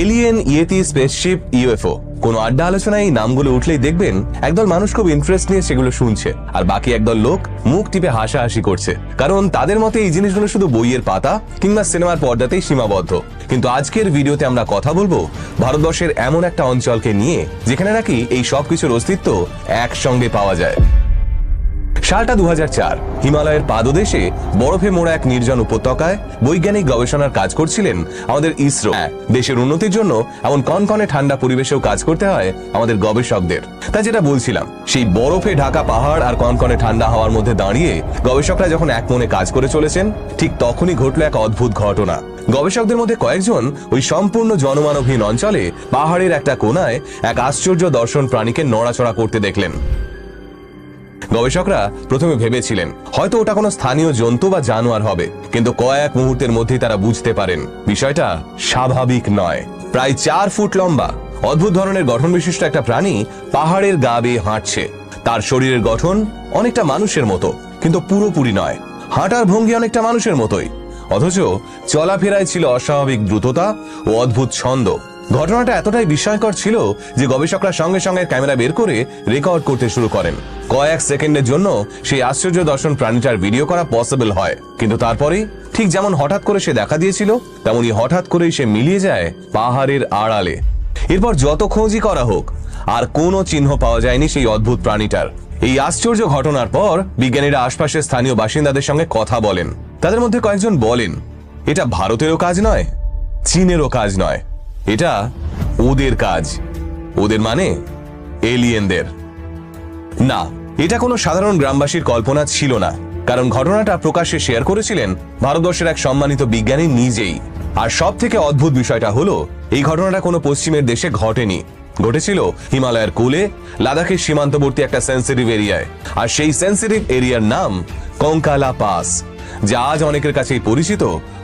Alien, Yeti, spaceship, UFO, কোনো আড্ডা আলোচনায় এই নামগুলো উঠলেই দেখবেন একদল মানুষ খুব ইন্টারেস্ট নিয়ে সেগুলো শুনছে, আর বাকি একদল লোক মুখ টিপে হাসাহাসি করছে, কারণ তাদের মতে এই জিনিসগুলো শুধু বইয়ের পাতা কিংবা সিনেমার পর্দাতেই সীমাবদ্ধ। কিন্তু আজকের ভিডিওতে আমরা কথা বলবো ভারতবর্ষের এমন একটা অঞ্চলকে নিয়ে যেখানে নাকি এই সবকিছুর অস্তিত্ব একসঙ্গে পাওয়া যায়। সালটা 2004। হিমালয়ের পাদদেশে বরফে মোড়া এক নির্জন উপত্যকায় বৈজ্ঞানিক গবেষণার কাজ করছিলেন আমাদের ইসরো। দেশের উন্নতির জন্য এমন কনকনে ঠান্ডা পরিবেশেও কাজ করতে হয় আমাদের গবেষকদের। তাই যেটা বলছিলাম, সেই বরফে ঢাকা পাহাড় আর কনকনে ঠান্ডা হাওয়ার মধ্যে দাঁড়িয়ে গবেষকরা যখন এক মনে কাজ করে চলেছেন, ঠিক তখনই ঘটল এক অদ্ভুত ঘটনা। গবেষকদের মধ্যে কয়েকজন ওই সম্পূর্ণ জনমানবহীন অঞ্চলে পাহাড়ের একটা কোনায় এক আশ্চর্য দর্শন প্রাণীকে নড়াচড়া করতে দেখলেন। গবেষকরা প্রথমে ভেবেছিলেন হয়তো ওটা কোনো স্থানীয় জন্তু বা জানোয়ার হবে, কিন্তু কয়েক মুহূর্তের মধ্যেই তারা বুঝতে পারেন বিষয়টা স্বাভাবিক নয়। প্রায় 4 ফুট লম্বা অদ্ভুত ধরনের গঠন বিশিষ্ট একটা প্রাণী পাহাড়ের গা বেয়ে হাঁটছে। তার শরীরের গঠন অনেকটা মানুষের মতো, কিন্তু পুরোপুরি নয়। হাঁটার ভঙ্গি অনেকটা মানুষের মতোই, অথচ চলাফেরায় ছিল অস্বাভাবিক দ্রুততা ও অদ্ভুত ছন্দ। ঘটনাটা এতটাই বিস্ময়কর ছিল যে গবেষকরা সঙ্গে সঙ্গে ক্যামেরা বের করে রেকর্ড করতে শুরু করেন। কয়েক সেকেন্ডের জন্য সেই আশ্চর্য দর্শন প্রাণীটার ভিডিও করা পসিবল হয়, কিন্তু তারপরে ঠিক যেমন হঠাৎ করে সে দেখা দিয়েছিল, তেমনি হঠাৎ করেই সে মিলিয়ে যায় পাহাড়ের আড়ালে। এরপর যত খোঁজই করা হোক, আর কোনো চিহ্ন পাওয়া যায়নি সেই অদ্ভুত প্রাণীটার। এই আশ্চর্য ঘটনার পর বিজ্ঞানীরা আশপাশের স্থানীয় বাসিন্দাদের সঙ্গে কথা বলেন। তাদের মধ্যে কয়েকজন বলেন, এটা ভারতেরও কাজ নয়, চীনেরও কাজ নয়, এটা ওদের কাজ। ওদের মানে এলিয়েনদের। না, এটা কোনো সাধারণ গ্রামবাসীর কল্পনা ছিল না, কারণ ঘটনাটা প্রকাশ্যে শেয়ার করেছিলেন ভারতবর্ষের এক সম্মানিত বিজ্ঞানী নিজেই। আর সব থেকে অদ্ভুত বিষয়টা হলো, এই ঘটনাটা কোনো পশ্চিমের দেশে ঘটেনি, ঘটেছিল হিমালয়ের কোলে লাদাখের সীমান্তবর্তী একটা সেন্সিটিভ এরিয়ায়। আর সেই সেন্সিটিভ এরিয়ার নাম কঙ্কালা পাস, যা আজ অনেকের কাছেই পরিচিত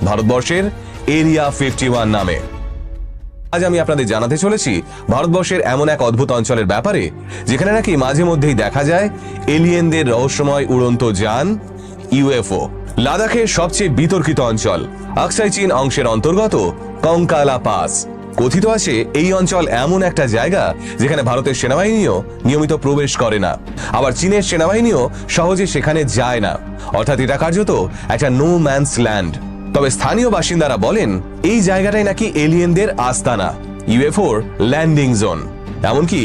ভারতবর্ষের এরিয়া 51 নামে। আজ আমি আপনাদের জানাতে চলেছি ভারতবর্ষের এমন এক অদ্ভুত অঞ্চলের ব্যাপারে, যেখানে নাকি মাঝে মধ্যেই দেখা যায় এলিয়েনদের রহস্যময় উড়ন্ত যান, ইউএফও। লাদাখের সবচেয়ে বিতর্কিত অঞ্চল আকসাই চীন অংশের অন্তর্গত কঙ্কালা পাস। কথিত আছে এই অঞ্চল এমন একটা জায়গা যেখানে ভারতের সেনাবাহিনীও নিয়মিত প্রবেশ করে না, আবার চীনের সেনাবাহিনীও সহজে সেখানে যায় না। অর্থাৎ এটা কার্যত একটা নো ম্যানস ল্যান্ড। তবে স্থানীয় বাসিন্দারা বলেন এই জায়গাটাই নাকি এলিয়েনদের আস্তানা, ইউএফওর ল্যান্ডিং জোন। এমনকি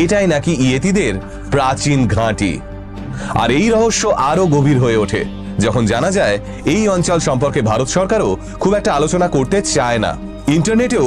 এটাই নাকি ইয়েতিদের প্রাচীন ঘাঁটি। আর এই রহস্য আরো গভীর হয়ে ওঠে যখন জানা যায় এই অঞ্চল সম্পর্কে ভারত সরকারও খুব একটা আলোচনা করতে চায় না। ইন্টারনেটেও